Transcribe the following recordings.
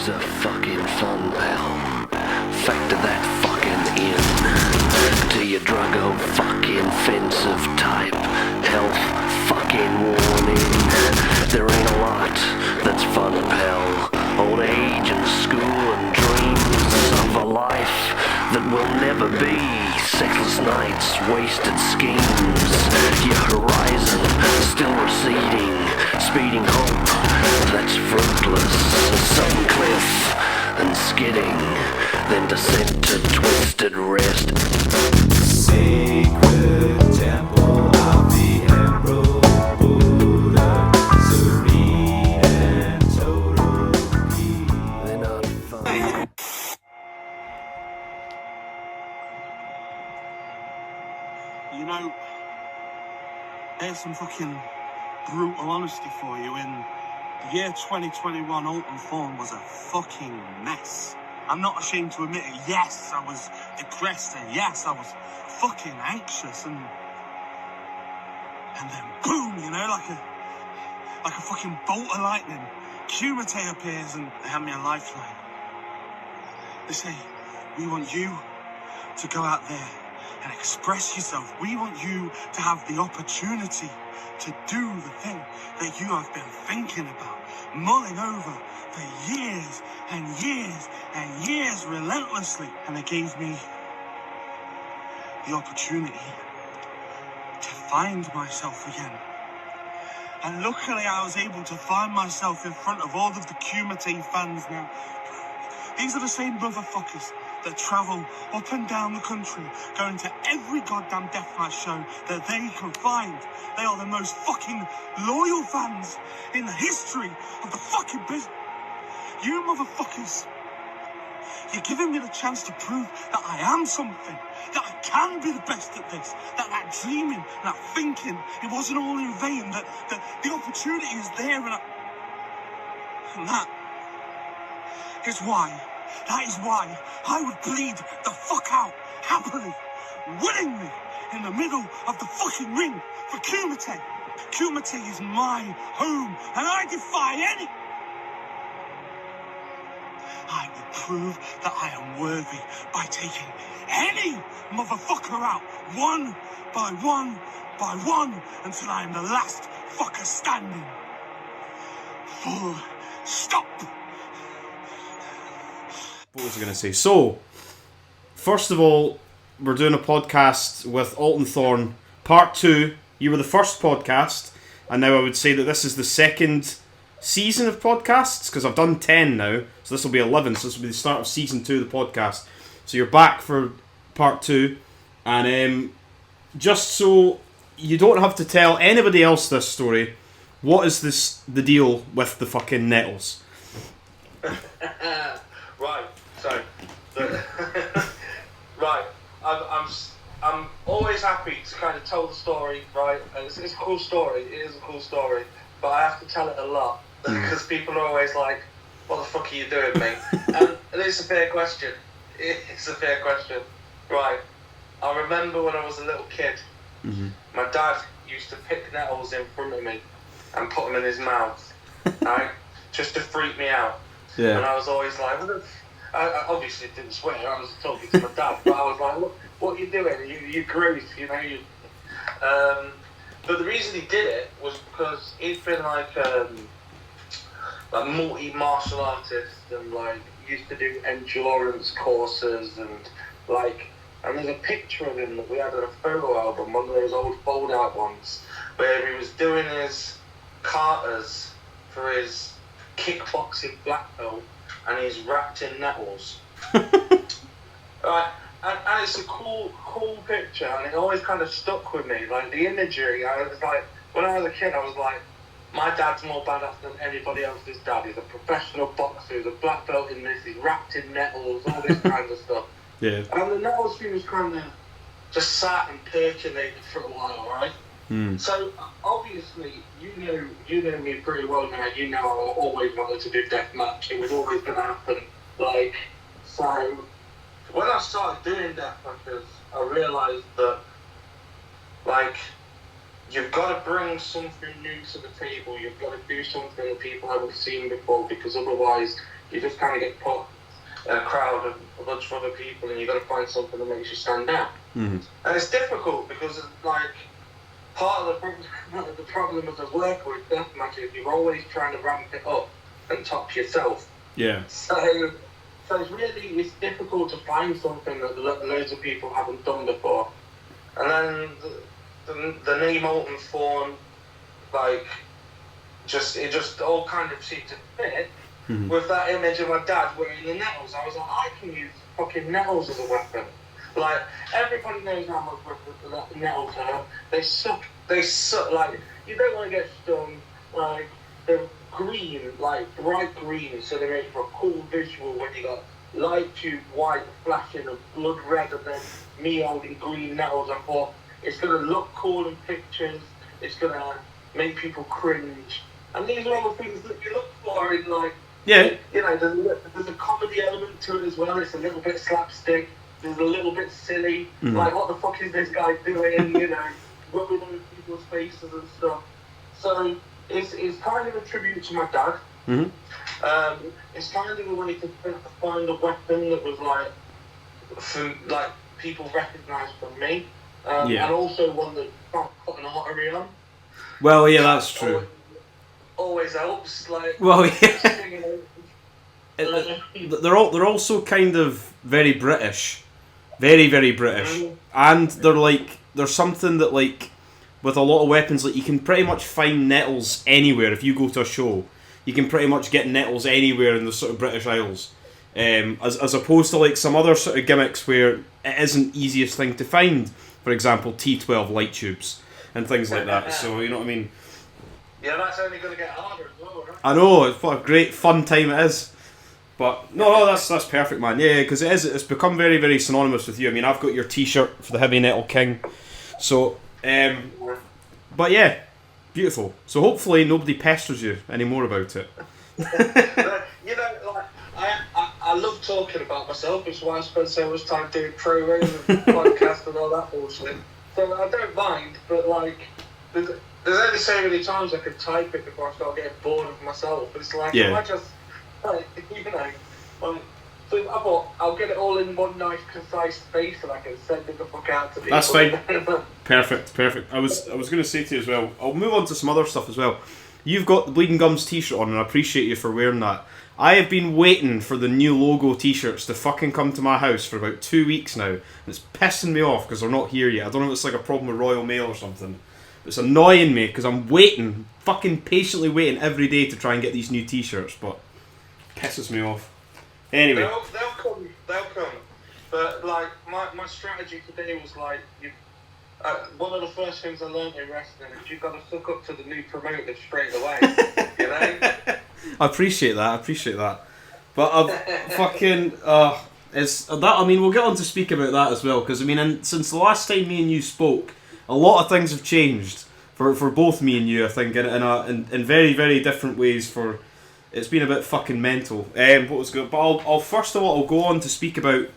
are fucking fun, pal. Factor that fucking in to your drug or fucking offensive type. Health fucking warning. There ain't a lot that's fun, pal. Old age and school and dreams of a life that will never be. Sexless nights, wasted schemes. Your horizon still receding. Speeding hope that's fruitless. Sudden cliff and skidding. Then descent to twisted rest. Sacred temple of the Emperor Buddha, serene and total peace. They're not fun. You know, there's some fucking brutal honesty for you. In the year 2021, Alton Thorne was a fucking mess. I'm not ashamed to admit it. Yes, I was depressed, and yes, I was fucking anxious, and then boom, you know, like a fucking bolt of lightning, Kumite appears and they hand me a lifeline. They say, we want you to go out there and express yourself. We want you to have the opportunity to do the thing that you have been thinking about, mulling over for years and years and years relentlessly. And they gave me the opportunity to find myself again. And luckily I was able to find myself in front of all of the Kumite fans now. These are the same motherfuckers that travel up and down the country, going to every goddamn deathmatch show that they can find. They are the most fucking loyal fans in the history of the fucking business. You motherfuckers, you're giving me the chance to prove that I am something, that I can be the best at this, that dreaming, that thinking, it wasn't all in vain, that the opportunity is there, and that is why I would bleed the fuck out, happily, willingly, in the middle of the fucking ring for Kumite. Kumite is my home, and I defy any. I will prove that I am worthy by taking any motherfucker out, one by one, until I am the last fucker standing. Full stop. What was I going to say? So, first of all, we're doing a podcast with Alton Thorne, part 2. You were the first podcast, and now I would say that this is the second season of podcasts, because I've done 10 now, so this will be 11, so this will be the start of season 2 of the podcast. So you're back for part 2, and just so you don't have to tell anybody else this story, what is the deal with the fucking Nettles? Right, so right, I'm always happy to kind of tell the story, right? And it's a cool story. It is a cool story, but I have to tell it a lot because people are always like, "What the fuck are you doing, mate?" And it's a fair question. It's a fair question, right? I remember when I was a little kid, my dad used to pick nettles in front of me and put them in his mouth, right, just to freak me out. Yeah. And I was always like, I obviously didn't swear, I was talking to my dad, but I was like, look, what are you doing? You groove, you know. But the reason he did it was because he'd been like multi-martial artist and like used to do endurance courses and there's a picture of him that we had in a photo album, one of those old fold-out ones, where he was doing his carters for his kickboxing black belt, and he's wrapped in nettles. Right, and it's a cool picture, and it always kind of stuck with me. Like the imagery, I was like, when I was a kid, I was like, my dad's more badass than anybody else's dad. He's a professional boxer, he's a black belt in this, he's wrapped in nettles, all this kind of stuff. Yeah. And the nettles thing was kind of just sat and percolated for a while, right? So obviously, you know me pretty well now. You know I always wanted to do deathmatch. It was always going to happen. So when I started doing deathmatches, I realised that you've got to bring something new to the table. You've got to do something that people haven't seen before, because otherwise you just kind of get put in a crowd of a bunch of other people, and you've got to find something that makes you stand out. And it's difficult because, like, part of the problem as a worker with deathmatch is you're always trying to ramp it up and top yourself. Yeah. So it's difficult to find something that loads of people haven't done before. And then the name Alton Thorne, like, it just all kind of seemed to fit with that image of my dad wearing the nettles. I was like, I can use fucking nettles as a weapon. Like, everybody knows how much nettles are. They suck. Like, you don't want to get stung. Like, they're green, like bright green, so they make for a cool visual when you got light tube white flashing and blood red, and then me holding green nettles. I thought it's gonna look cool in pictures. It's gonna make people cringe, and these are all the things that you look for in, like, yeah, you know, there's a comedy element to it as well. It's a little bit slapstick. There's a little bit silly. Like, what the fuck is this guy doing? You know, rubbing on people's faces and stuff. So it's kind of a tribute to my dad. It's kind of a way to find a weapon that was like people recognise from me, and also one that can't put an artery on. Well, yeah, that's true. Always helps. Like, well, yeah. They're also kind of very British, very, very British, and there's something that, like, with a lot of weapons, like, you can pretty much find nettles anywhere. If you go to a show, you can pretty much get nettles anywhere in the sort of British Isles, as opposed to, like, some other sort of gimmicks where it isn't easiest thing to find. For example, T12 light tubes and things like that. So, you know what I mean? Yeah, that's only going to get harder as well, right? I know, it's what a great fun time it is. But no, that's perfect, man. Yeah, because it's become very, very synonymous with you. I mean, I've got your T-shirt for the Heavy Nettle King. So, but yeah, beautiful. So hopefully nobody pesters you anymore about it. You know, like, I love talking about myself. It's why I spend so much time doing promos and podcasts and all that bullshit. So I don't mind, but, like, there's only so many times I could type it before I start getting bored of myself. It's like, yeah. I just, like, you know, so I thought I'll get it all in one nice, concise space, and I can send it the fuck out to people. That's fine. Perfect. I was going to say to you as well, I'll move on to some other stuff as well. You've got the Bleeding Gums t-shirt on, and I appreciate you for wearing that. I have been waiting for the new logo t-shirts to fucking come to my house for about 2 weeks now, and it's pissing me off because they're not here yet. I don't know if it's like a problem with Royal Mail or something. It's annoying me because I'm waiting, fucking patiently waiting every day to try and get these new t-shirts, but it pisses me off. Anyway. They'll come. But, like, my strategy today was, like, one of the first things I learned in wrestling is you've got to suck up to the new promoter straight away. You know? I appreciate that. But I've fucking it's that. I mean, we'll get on to speak about that as well, because I mean, since the last time me and you spoke, a lot of things have changed for both me and you. I think in very, very different ways. It's been a bit fucking mental. What was good? But I'll first of all I'll go on to speak about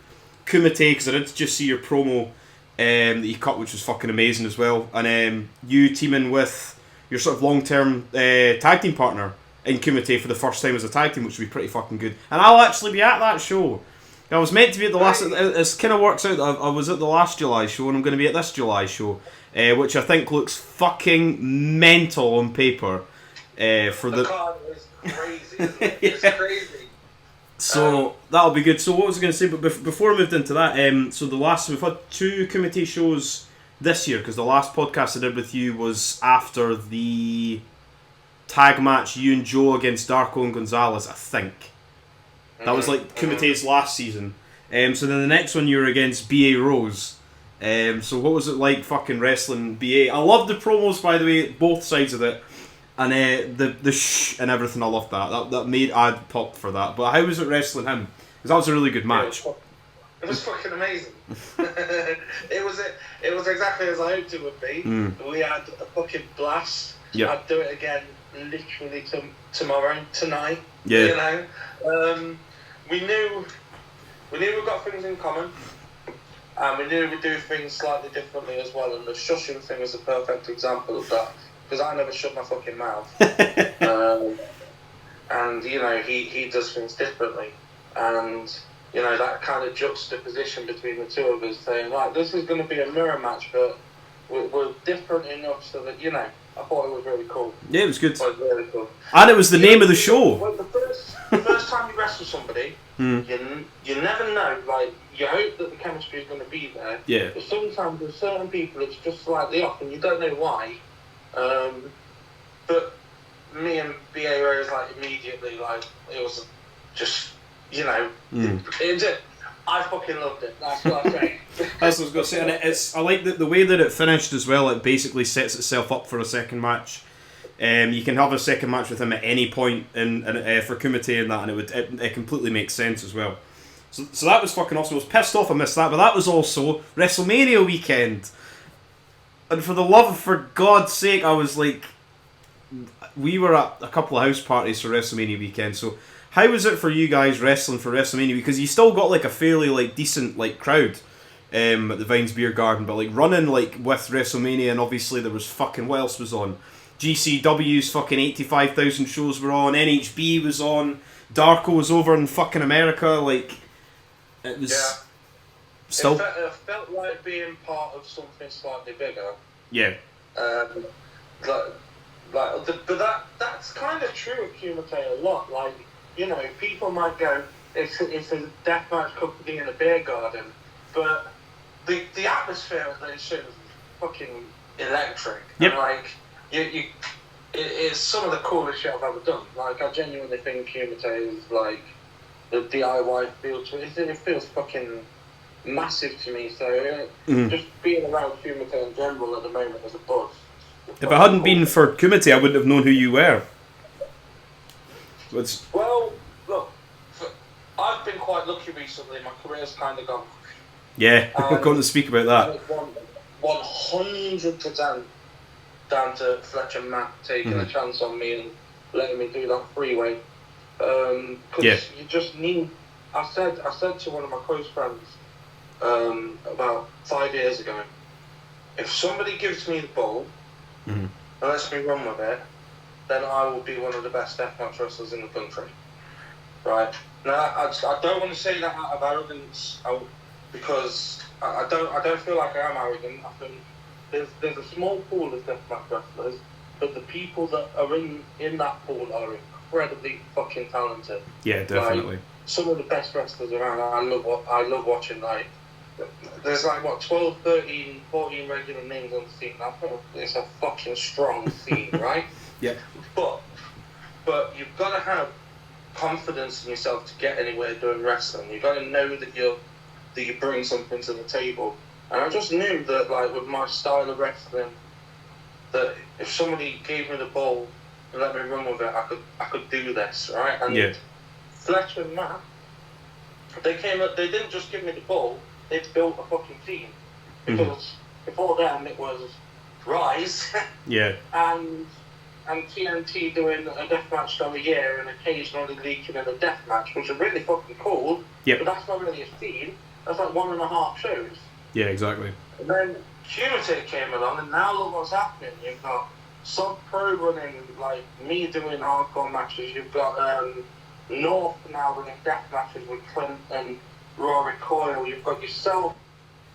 Kumite, because I did just see your promo that you cut, which was fucking amazing as well. And you teaming with your sort of long-term tag team partner in Kumite for the first time as a tag team, which would be pretty fucking good. And I'll actually be at that show. I was meant to be at the last. It kind of works out that I was at the last July show, and I'm going to be at this July show, which I think looks fucking mental on paper. For the card is crazy. Isn't it? It's crazy. So that'll be good. So what was I going to say? But before I moved into that, so we've had 2 Kumite shows this year, because the last podcast I did with you was after the tag match, you and Joe against Darko and Gonzalez, I think. That was like Kumite's last season. So then the next one you were against B.A. Rose. So what was it like fucking wrestling B.A.? I loved the promos, by the way, both sides of it. And the shh and everything, I loved that. That made I'd pop for that. But how was it wrestling him? Because that was a really good match. It was fucking amazing. It was exactly as I hoped it would be. We had a fucking blast. Yep. I'd do it again literally tonight. Yeah. You know? We knew we've got things in common. And we knew we do things slightly differently as well, and the shushing thing is a perfect example of that, because I never shut my fucking mouth. And, you know, he does things differently. And, you know, that kind of juxtaposition between the two of us, saying, like, this is going to be a mirror match, but we're different enough so that, you know, I thought it was really cool. Yeah, it was good. It was really cool. And it was the name of the show. Well, the first time you wrestle somebody, you never know, like, you hope that the chemistry is going to be there. Yeah. But sometimes with certain people, it's just slightly off, and you don't know why. But me and BA Rose, like, immediately, like, it was just, you know, I fucking loved it. That's what I'm saying. That's what I was going to say. And I like the way that it finished as well. It basically sets itself up for a second match. You can have a second match with him at any point for Kumite and that, and it completely makes sense as well. So that was fucking awesome. I was pissed off I missed that, but that was also WrestleMania weekend. And for God's sake, I was like, we were at a couple of house parties for WrestleMania weekend. So how was it for you guys wrestling for WrestleMania? Because you still got like a fairly like decent like crowd at the Vines Beer Garden, but like running like with WrestleMania, and obviously there was fucking, what else was on? GCW's fucking 85,000 shows were on, NHB was on, Darko was over in fucking America, like, it was still... It felt like being part of something slightly bigger. Yeah. But that's kind of true of Kumite a lot, like, you know, people might go, it's a deathmatch company in a beer garden, but the atmosphere of those shows is fucking electric. Yep. And, like, it's some of the coolest shit I've ever done. Like, I genuinely think Kumite is like the DIY feel to it. It feels fucking massive to me. So just being around Kumite in general at the moment is a buzz. If it hadn't been for Kumite, I wouldn't have known who you were. Well, look, I've been quite lucky recently. My career's kind of gone. Yeah, we're going to speak about that. 100% down to Fletcher and Matt taking a chance on me and letting me do that freeway. Because you just need... I said to one of my close friends about 5 years ago, if somebody gives me the ball and lets me run with it, then I will be one of the best deathmatch wrestlers in the country. Right? Now, I don't want to say that out of arrogance, because I don't feel like I am arrogant. I think there's a small pool of deathmatch wrestlers, but the people that are in that pool are incredibly fucking talented. Yeah, definitely. Like, some of the best wrestlers around. I love watching. Like, there's like what 12, 13, 14 regular names on the scene. I think it's a fucking strong scene, right? Yeah. But you've got to have confidence in yourself to get anywhere doing wrestling. You've got to know that you bring something to the table. And I just knew that, like, with my style of wrestling, that if somebody gave me the ball and let me run with it, I could do this, right? And Fletcher and Matt, they didn't just give me the ball, they built a fucking team. Because before them it was Rise and TNT doing a deathmatch show a year and occasionally leaking in a deathmatch, which are really fucking cool. But that's not really a scene. That's like 1.5 shows. Yeah, exactly. And then Kumite came along, and now look what's happening. You've got sub-pro running, like me doing hardcore matches. You've got North now running death matches with Clint and Rory Coyle. You've got yourself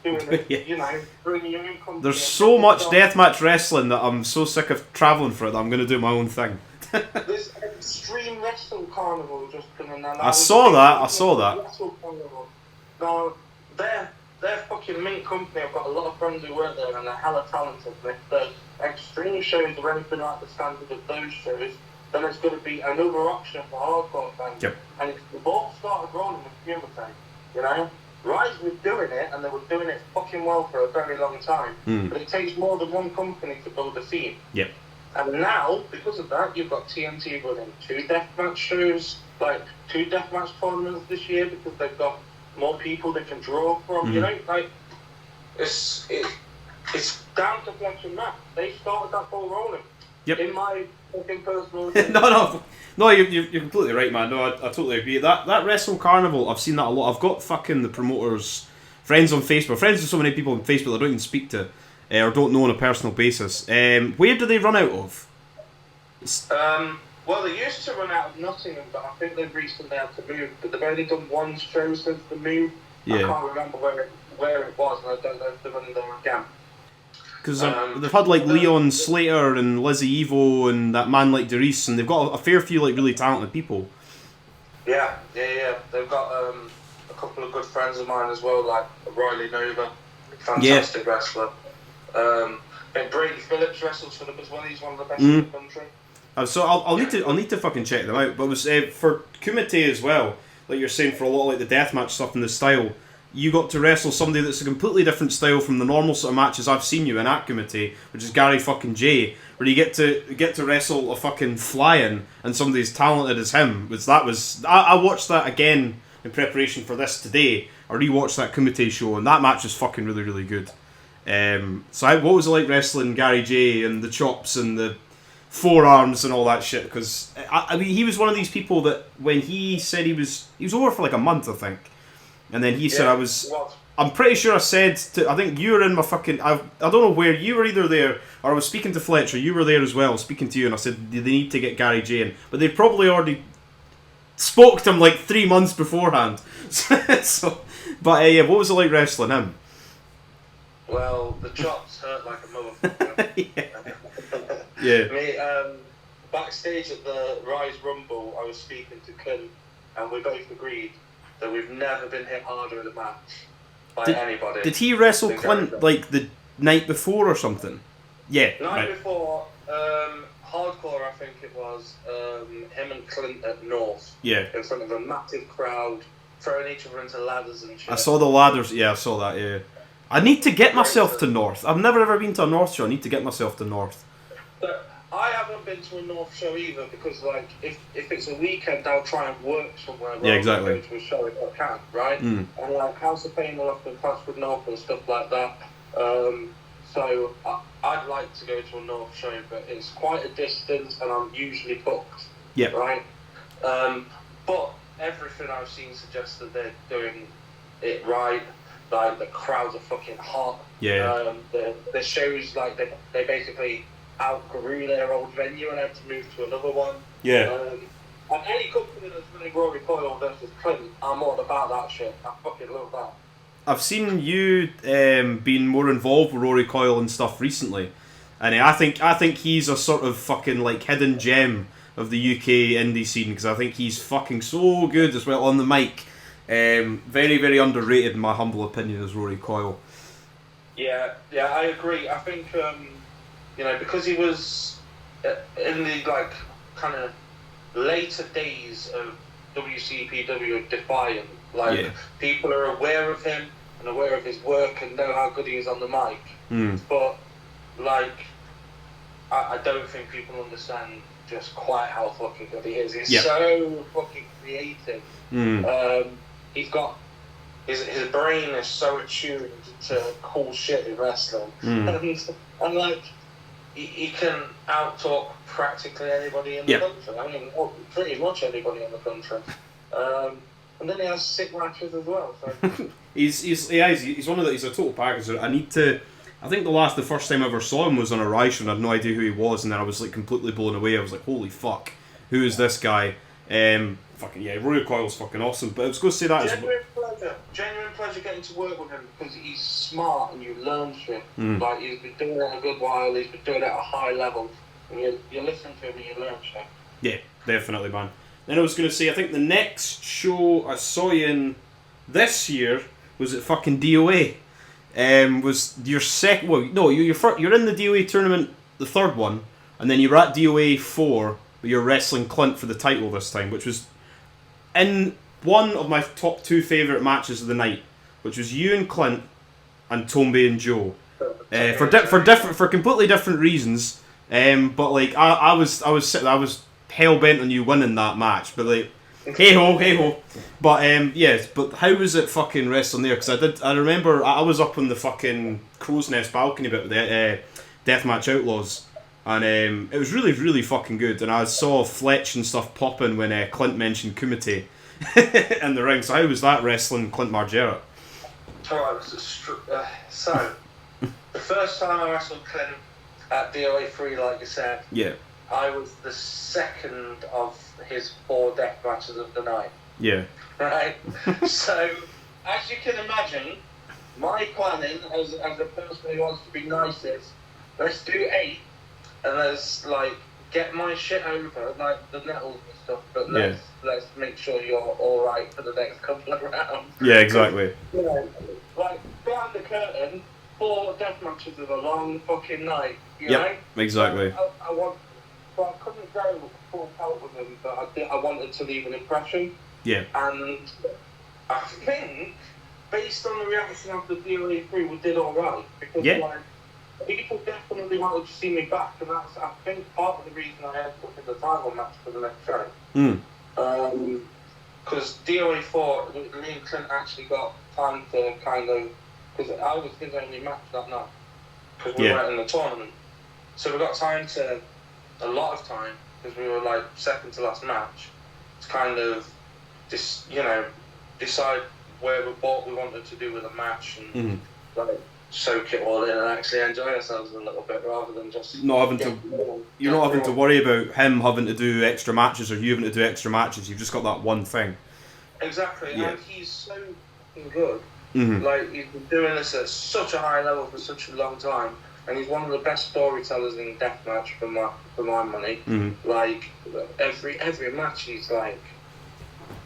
doing it, you know, bringing your own company. There's so much deathmatch wrestling that I'm so sick of travelling for it that I'm going to do my own thing. This Extreme Wrestling Carnival just been announced. I saw that. Now, they're fucking mint company. I've got a lot of friends who work there and they're hella talented. If the extreme shows or anything like the standard of those shows, then it's going to be another option for hardcore fans. And the ball started rolling with Kumite, you know? Rise was doing it, and they were doing it fucking well for a very long time. But it takes more than one company to build a scene. And now, because of that, you've got TNT running 2 deathmatch shows, like 2 deathmatch tournaments this year, because they've got more people they can draw from. You know, like it's down to Fletcher and Matt. They started that ball rolling. In my fucking personal opinion. No, you're completely right, man. No, I totally agree. That Wrestle Carnival, I've seen that a lot. I've got fucking the promoters friends on Facebook, friends with so many people on Facebook that I don't even speak to or don't know on a personal basis. Where do they run out of? Well, they used to run out of Nottingham, but I think they've recently had to move. But they've only done one show since the move. I can't remember where it was, and I don't know if they're running there again. Because they've had like Leon Slater and Lizzie Evo and that man like Derice, and they've got a fair few like really talented people. Yeah. They've got a couple of good friends of mine as well, like Riley Nova, fantastic wrestler. I think Brady Phillips wrestles for them as well. He's one of the best in the country. So I'll need to fucking check them out. But it was for Kumite as well. Like you're saying, for a lot of like the deathmatch stuff and the style, you got to wrestle somebody that's a completely different style from the normal sort of matches I've seen you in at Kumite, which is Gary fucking J, where you get to wrestle a fucking fly-in and somebody as talented as him. I watched that again in preparation for this today. I rewatched that Kumite show, and that match was fucking really, really good. What was it like wrestling Gary J and the chops and the forearms and all that shit? Because I mean, he was one of these people that when he said he was over for like a month, I think. And then he said I'm pretty sure I think you were in my fucking, I don't know where, you were either there, or I was speaking to Fletcher, you were there as well, speaking to you, and I said, they need to get Gary J in. But they probably already spoke to him like 3 months beforehand. What was it like wrestling him? Well, the chops hurt like a motherfucker. Backstage at the Rise Rumble, I was speaking to Clint, and we both agreed that we've never been hit harder in a match by anybody. Did he wrestle Clint like the night before or something? Yeah. Night before, Hardcore, I think it was, him and Clint at North. Yeah. In front of a massive crowd, throwing each other into ladders and shit. I saw the ladders, I saw that, yeah. I need to get myself to North. I've never ever been to a North show. I need to get myself to North. But I haven't been to a North show either, because like if it's a weekend, I'll try and work somewhere rather than go to a show if I can, right? And like House of Pain will often clash with North and stuff like that. So I'd like to go to a North show, but it's quite a distance and I'm usually booked. Yeah. Right? But everything I've seen suggests that they're doing it right. Like the crowds are fucking hot. Yeah. The shows, like they basically outgrew their old venue and had to move to another one. Yeah. And any company that's running Rory Coyle versus Clint, I'm all about that shit. I fucking love that. I've seen you being more involved with Rory Coyle and stuff recently, and I think he's a sort of fucking like hidden gem of the UK indie scene, because I think he's fucking so good as well on the mic. Very, very underrated in my humble opinion as Rory Coyle. Yeah, I agree. I think because he was in the like kind of later days of WCPW Defiant, people are aware of him and aware of his work and know how good he is on the mic. But like, I don't think people understand just quite how fucking good he is. He's so fucking creative. He's got his brain is so attuned to cool shit in wrestling, and like he can out-talk practically anybody in the country. I mean, pretty much anybody in the country. And then he has sick matches as well. So. he's one of the, he's a total package. I think the first time I ever saw him was on a Rise show, and I had no idea who he was, and then I was like completely blown away. I was like, holy fuck, who is this guy? Rory Coyle's fucking awesome. But I was going to say that genuine pleasure getting to work with him, because he's smart and you learn shit. Like, he's been doing it a good while, he's been doing it at a high level, and you listen to him and you learn shit. Yeah, definitely, man. Then I was going to say, I think the next show I saw you in this year was at fucking DOA. Was your second? Well, no, you're in the DOA tournament, the third one, and then you were at DOA 4, but you're wrestling Clint for the title this time, which was in one of my top 2 favourite matches of the night, which was you and Clint and Tombe and Joe, for completely different reasons. But like I was hell bent on you winning that match, but like hey ho. But but how was it fucking wrestling there? Because I remember I was up on the fucking crow's nest balcony bit with the Deathmatch Outlaws. And it was really, really fucking good. And I saw Fletch and stuff popping when Clint mentioned Kumite in the ring. So how was that wrestling Clint Margera? Alright, so the first time I wrestled Clint at DOA 3, like you said, Yeah. I was the second of his 4 death matches of the night. Yeah. Right? So, as you can imagine, my planning as a person who wants to be nice is, let's do 8, and let's, like, get my shit over, like the nettles and stuff, but let's make sure you're alright for the next couple of rounds. Yeah, exactly. You know, like, behind the curtain, 4 death matches of a long fucking night, you know? Exactly. So I couldn't go full out with them, but I wanted to leave an impression. Yeah. And I think, based on the reaction after DOA 3, we did alright. Because, like, people definitely wanted to see me back, and that's, I think, part of the reason I ended up in the title match for the next show. Because DOA 4, me and Clint actually got time to kind of, because I was his only match that night, because we weren't in the tournament. So we got a lot of time, because we were like second to last match, to kind of decide what we wanted to do with the match and like soak it all in and actually enjoy ourselves a little bit rather than just not having to worry about him having to do extra matches or you having to do extra matches. You've just got that one thing. Exactly, and he's so fucking good. Like, he's been doing this at such a high level for such a long time, and he's one of the best storytellers in deathmatch for my money. Like, every match he's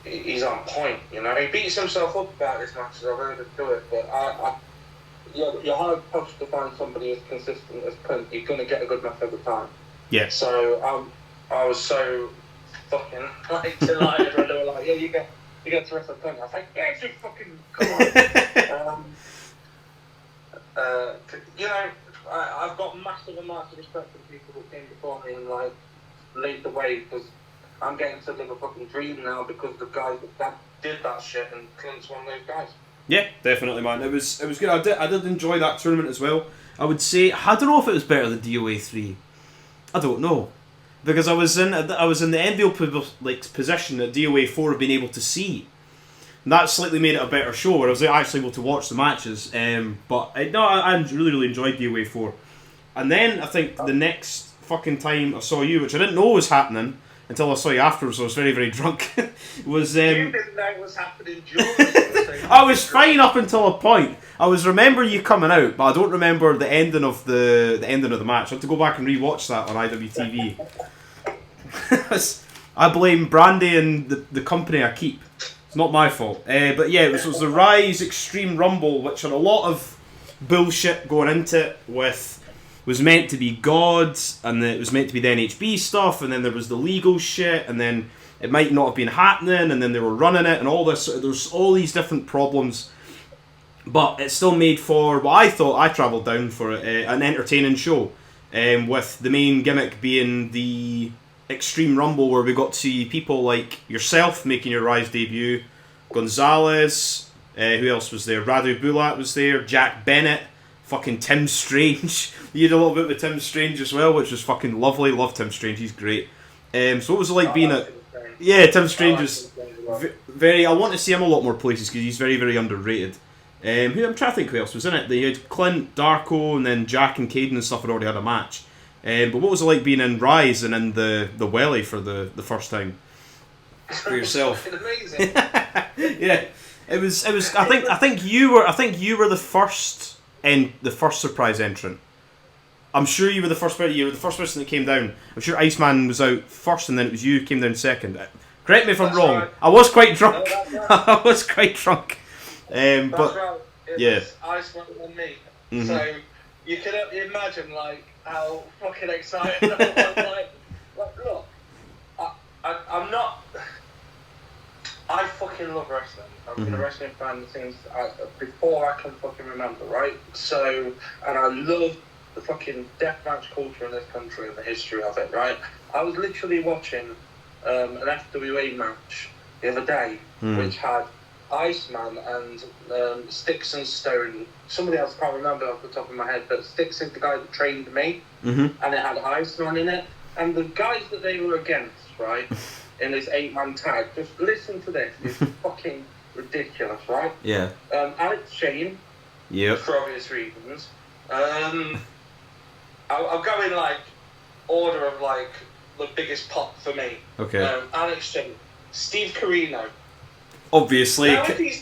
he's on point, you know. He beats himself up about his matches, I've heard him do it, but you're hard pushed to find somebody as consistent as Clint. You're going to get a good match every time. Yeah. So I was so fucking delighted when they were like, yeah, you get to wrestle Clint. I was like, yeah, just fucking come on. You know, I've got massive amounts of respect for the people who came before me and like laid the way, because I'm getting to live a fucking dream now because the guys that did that shit, and Clint's one of those guys. Yeah, definitely, man. It was good. I did enjoy that tournament as well. I would say, I don't know if it was better than DOA 3. I don't know, because I was in the enviable position that DOA 4 had been able to see. And that slightly made it a better show, where I was actually able to watch the matches. But I really enjoyed DOA 4. And then I think the next fucking time I saw you, which I didn't know was happening until I saw you afterwards, so I was very, very drunk, was... you didn't know what was happening during I was fine up until a point. I remember you coming out, but I don't remember the ending of the match. I had to go back and rewatch that on IWTV. I blame Brandy and the company I keep. It's not my fault. But yeah, it was the Rise Extreme Rumble, which had a lot of bullshit going into it, was meant to be gods, and it was meant to be the NHB stuff, and then there was the legal shit, and then it might not have been happening, and then they were running it, and all this. There's all these different problems, but it still made for what I thought. I travelled down for an entertaining show, with the main gimmick being the Extreme Rumble, where we got to see people like yourself making your Rise debut, Gonzalez, who else was there? Radu Bulat was there, Jack Bennett, fucking Tim Strange. You had a little bit with Tim Strange as well, which was fucking lovely. Love Tim Strange, he's great. So what was it like being at... Yeah, Tim Strange is very... I want to see him a lot more places, because he's very, very underrated. I'm trying to think who else was in it. They had Clint, Darko, and then Jack and Caden and stuff had already had a match. But what was it like being in Rise and in the Welly for the first time? For yourself. Amazing. Yeah. It was I think you were the first surprise entrant. I'm sure you were the first person that came down. I'm sure Iceman was out first, and then it was you who came down second. Correct me if I'm wrong. Right. I was quite drunk. No, right. I was quite drunk. But right. It was Iceman and me. Mm-hmm. So you can imagine how fucking excited I was. Look, I'm not. I fucking love wrestling. I've been a wrestling fan since before I can fucking remember, right? So, and I love the fucking deathmatch culture in this country and the history of it, right? I was literally watching an FWA match the other day, which had Iceman and Sticks and Stone. Somebody else, I can't remember off the top of my head, but Sticks is the guy that trained me, and it had Iceman in it. And the guys that they were against, right, in this 8-man tag, just listen to this. It's fucking ridiculous, right? Yeah. Alex Shane, Yep. for obvious reasons. I'll go in like order of like the biggest pop for me. Okay. Alex Shane, Steve Carino. Obviously. Now if he's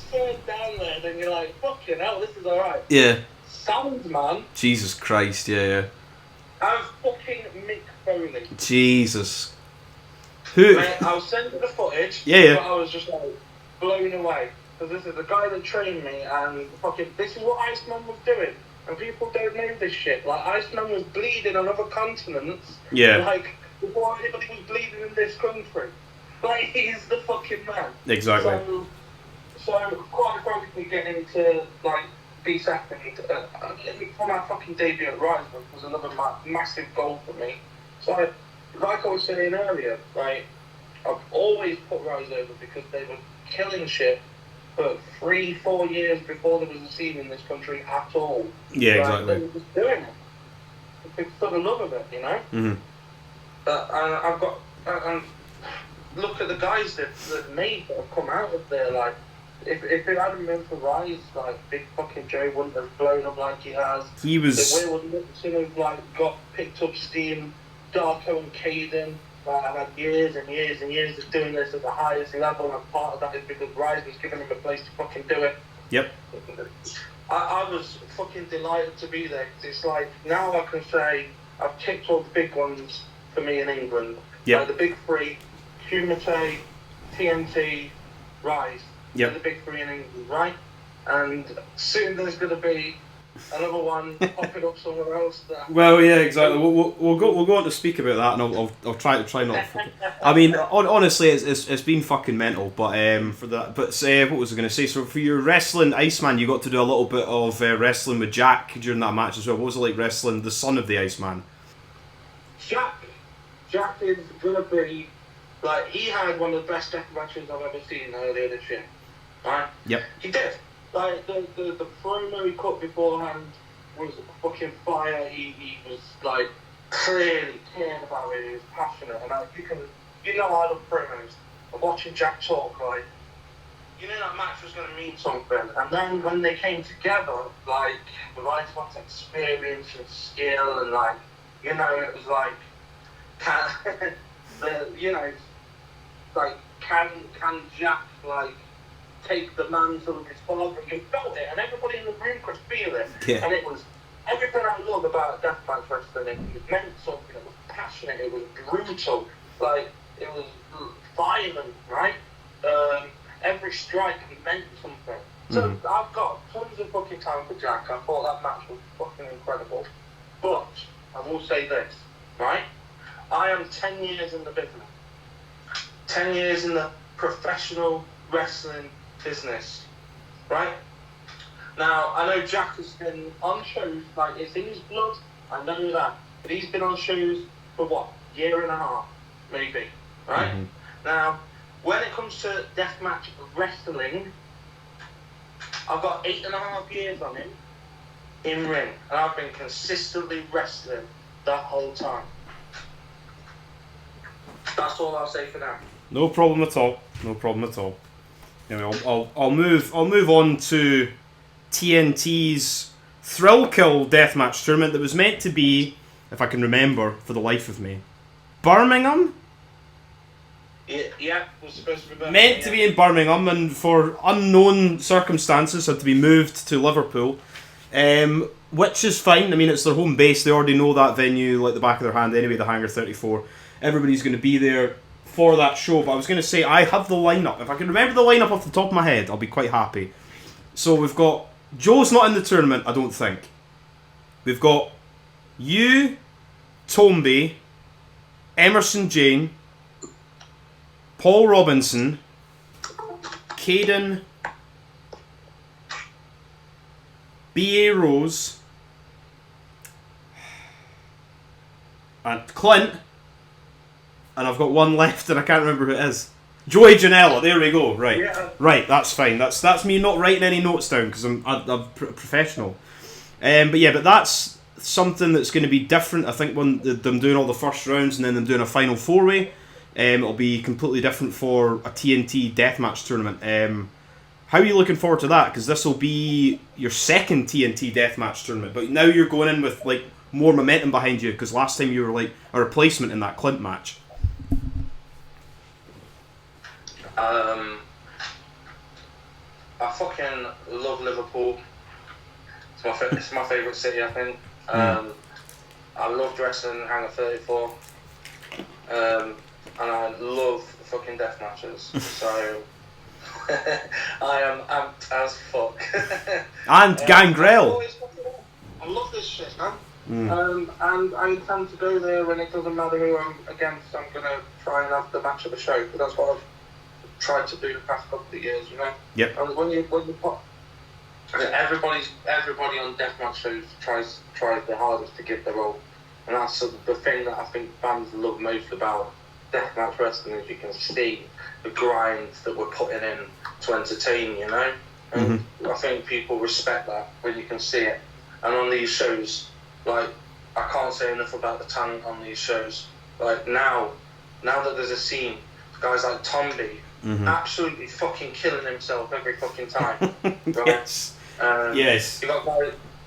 third down there, then you're like, fucking hell, this is alright. Yeah. Sounds, man. Jesus Christ, yeah. I'm fucking Mick Foley. Jesus. Who? Mate, I'll send you the footage. Yeah. But I was just like blown away. Because this is the guy that trained me, and fucking, this is what Iceman was doing. And people don't know this shit. Like, Iceman was bleeding on other continents. Yeah. Like, before anybody was bleeding in this country. Like, he's the fucking man. Exactly. So quite frankly, getting to, like, be second for my fucking debut at Rise was another massive goal for me. So, like I was saying earlier, like, I've always put Rise over because they were killing shit for 3-4 years before there was a scene in this country at all. Yeah, like, exactly. They were just doing it for the love of it, you know? Mm-hmm. And I've got... And look at the guys that made that have come out of there, like, if it hadn't been for Rise, like, Big fucking Joe wouldn't have blown up like he has. He was... If Will Nixon have, like, got picked up steam, Darko and Caden, like, I've had years and years and years of doing this at the highest level, and part of that is because Rise was giving him a place to fucking do it. Yep. I was fucking delighted to be there. It's like, now I can say I've ticked all the big ones for me in England. Yep. Like the big three, Kumite, TNT, Rise. Yep. They're the big three in England, right? And soon there's going to be another one popping up somewhere else. Well, yeah, exactly. We'll go on to speak about that, and I'll try not. I mean, honestly, it's been fucking mental. But for that, but what was I going to say? So for your wrestling, Iceman, you got to do a little bit of wrestling with Jack during that match as well. What was it like wrestling the son of the Iceman? Jack is going to be, like, he had one of the best death matches I've ever seen earlier this year. Right? Yep. He did. Like, the promo he cut beforehand was fucking fire. He was, like, clearly cared about it. He was passionate. And you know I love promos. And watching Jack talk, like, you knew that match was going to mean something. And then when they came together, like, the right one's experience and skill, and, like, you know, it was like, can Jack, like, take the mantle of his father? You felt it, and everybody in the room could feel it. Yeah. And it was everything I love about deathmatch wrestling. It meant something. It was passionate. It was brutal. Like, it was violent, right? Every strike meant something. So I've got tons of fucking time for Jack. I thought that match was fucking incredible. But I will say this, right? I am 10 years in the business. 10 years in the professional wrestling business, right? Now, I know Jack has been on shows, like, it's in his blood, I know that. But he's been on shows for what? Year and a half, maybe, right? Mm-hmm. Now, when it comes to deathmatch wrestling, I've got 8.5 years on him in ring, and I've been consistently wrestling that whole time. That's all I'll say for now. No problem at all. No problem at all. Anyway, I'll move on to TNT's Thrill Kill Deathmatch Tournament that was meant to be, if I can remember for the life of me, Birmingham? Yeah, was supposed to be Birmingham. Meant to be in Birmingham, and for unknown circumstances had to be moved to Liverpool, which is fine. I mean, it's their home base. They already know that venue like the back of their hand anyway, the Hangar 34. Everybody's going to be there for that show. But I was going to say, I have the lineup. If I can remember the lineup off the top of my head, I'll be quite happy. So we've got... Joe's not in the tournament, I don't think. We've got you, Tomby, Emerson Jane, Paul Robinson, Caden, B.A. Rose, and Clint, and I've got one left and I can't remember who it is. Joey Janela, there we go, right. Yeah. Right, that's fine. That's me not writing any notes down because I'm professional. But that's something that's going to be different. I think when them doing all the first rounds and then them doing a final four-way. It'll be completely different for a TNT Deathmatch Tournament. How are you looking forward to that? Because this will be your second TNT Deathmatch Tournament, but now you're going in with like more momentum behind you, because last time you were like a replacement in that Clint match. I fucking love Liverpool. It's my favourite city, I think. I love dressing Hangar 34. And I love fucking death matches. So I am amped as fuck. And Gangrel. I love this shit, man. And I intend to go there, and it doesn't matter who I'm against. I'm gonna try and have the match of the show. But that's what I've tried to do the past couple of years, you know. Yep. And when you put everybody on deathmatch shows tries their hardest to give their all, and that's the thing that I think fans love most about deathmatch wrestling, is you can see the grind that we're putting in to entertain, you know. And I think people respect that when you can see it. And on these shows, like, I can't say enough about the talent on these shows. Like, now that there's a scene, guys like Tomby, absolutely fucking killing himself every fucking time. Right? Yes. Yes. You got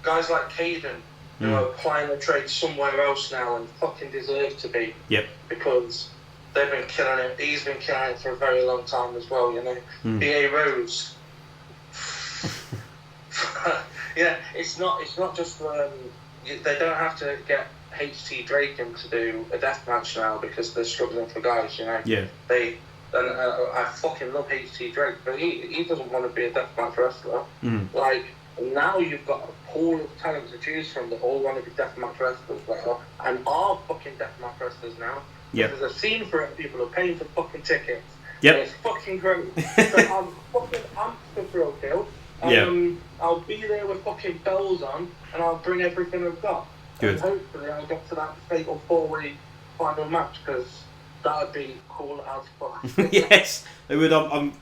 guys like Caden, who are applying the trade somewhere else now and fucking deserve to be. Yep. Because they've been killing it. He's been killing it for a very long time as well, you know. B.A. Rose. Yeah, it's not just they don't have to get HT Draken to do a deathmatch now because they're struggling for guys, you know. Yeah. I fucking love HT Drake, but he doesn't want to be a deathmatch wrestler. Like, now you've got a pool of talent to choose from that all want to be deathmatch wrestlers, and are fucking deathmatch wrestlers now. Yeah. There's a scene for it. People are paying for fucking tickets. Yep. It's fucking great. So I'm fucking amped for Thrill Kill. I'll be there with fucking bells on, and I'll bring everything I've got. Good. And hopefully I'll get to that fatal 4-way final match, because that would be cool as fuck. Yes, it would. I'm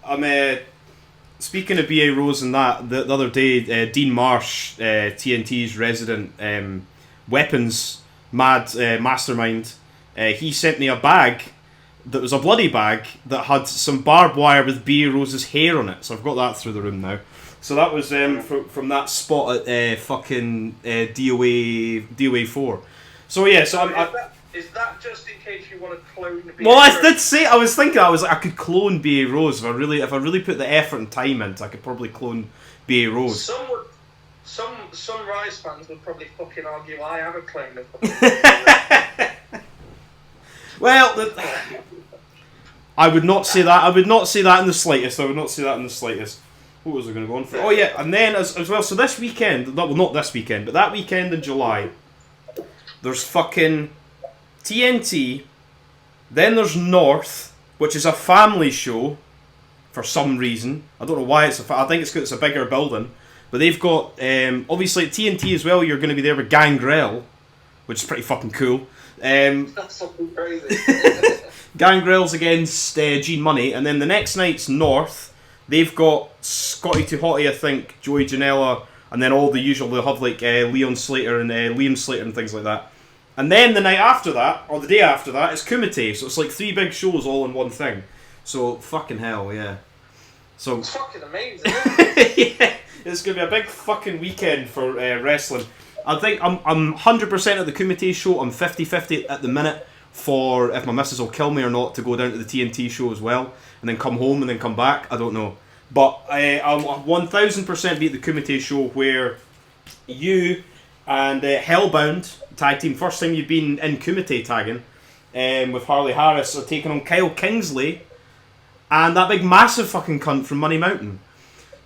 speaking of B.A. Rose and that, the other day, Dean Marsh, TNT's resident weapons mastermind, he sent me a bag that was a bloody bag that had some barbed wire with B.A. Rose's hair on it. So I've got that through the room now. So that was from that spot at fucking DOA 4. So yeah, Is that just in case you want to clone B.A. Well, Rose? I did say, I was thinking, I could clone B.A. Rose if I really put the effort and time into. I could probably clone B.A. Rose. Some Rise fans would probably fucking argue I have a claim to Well, I would not say that. I would not say that in the slightest. What was I going to go on for? Oh yeah, and then as well. So this weekend, not this weekend, but that weekend in July, there's fucking TNT. Then there's North, which is a family show for some reason. I don't know why it's I think it's because it's a bigger building. But they've got obviously at TNT as well. You're going to be there with Gangrel, which is pretty fucking cool. That's something crazy. Gangrel's against Gene Money, and then the next night's North. They've got Scotty Too Hotty, I think, Joey Janela, and then all the usual. They'll have like Leon Slater and Liam Slater and things like that. And then the night after that, or the day after that, it's Kumite. So it's like 3 big shows all in one thing. So fucking hell, yeah. So it's fucking amazing. Isn't it? yeah, it's gonna be a big fucking weekend for wrestling. I think I'm 100% at the Kumite show. I'm 50-50 at the minute for if my missus will kill me or not to go down to the TNT show as well, and then come home and then come back. I don't know, but I'll 1000% be at the Kumite show where you and Hellbound tag team. First time you've been in Kumite tagging with Harley Harris are taking on Kyle Kingsley and that big massive fucking cunt from Money Mountain.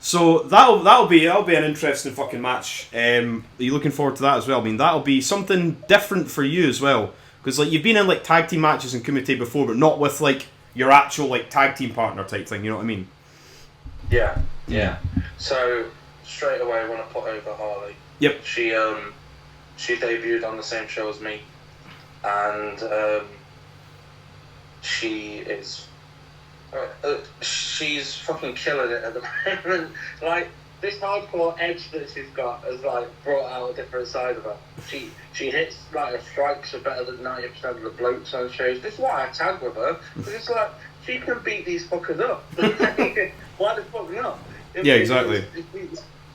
So that'll be an interesting fucking match. Are you looking forward to that as well? I mean, that'll be something different for you as well, because like you've been in like tag team matches in Kumite before, but not with like your actual like tag team partner type thing. You know what I mean? Yeah. So straight away I want to put over Harley. Yep. She debuted on the same show as me, and she's fucking killing it at the moment. Like, this hardcore edge that she's got has like brought out a different side of her. She hits like her strikes are better than 90% of the blokes on shows. This is why I tag with her, because it's like she can beat these fuckers up. Why the fuck not? Yeah, exactly.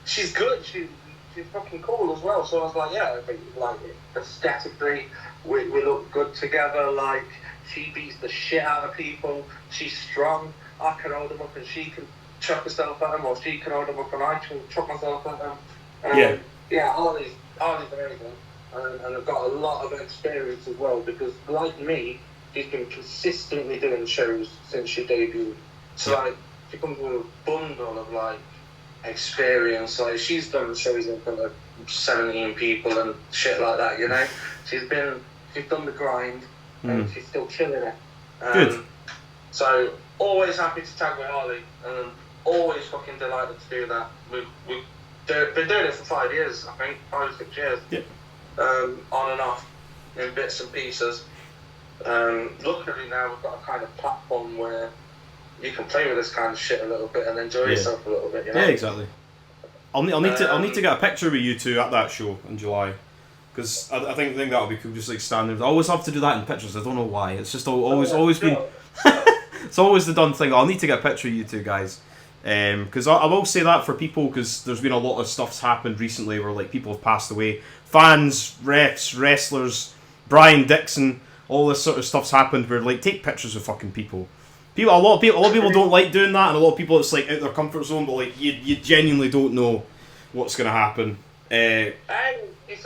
She's good. She's fucking cool as well. So I was like, yeah, I think like aesthetically we look good together. Like she beats the shit out of people. She's strong. I can hold them up and she can chuck herself at them, or she can hold them up and I can chuck myself at them. Yeah, Harley's amazing, and I've got a lot of experience as well, because like me, she's been consistently doing shows since she debuted. So like, she comes with a bundle of like experience. Like she's done shows in front of 17 people and shit like that, you know. She's done the grind, and she's still killing it. Good. So always happy to tag with Harley, and always fucking delighted to do that. We've been doing it for 5 years, I think, 5 or 6 years. Yep. On and off in bits and pieces. Luckily now we've got a kind of platform where you can play with this kind of shit a little bit and enjoy yourself a little bit, you know? Yeah, exactly. I'll need to get a picture with you two at that show in July, because I think that'll be cool. Just like standing, I always have to do that in pictures. I don't know why. It's just always been. It's always the done thing. I'll need to get a picture of you two guys, because I will say that for people, because there's been a lot of stuff's happened recently where like people have passed away, fans, refs, wrestlers, Brian Dixon, all this sort of stuff's happened where like take pictures of fucking people. A lot of people don't like doing that, and a lot of people it's like out their comfort zone, but like you genuinely don't know what's gonna happen. It's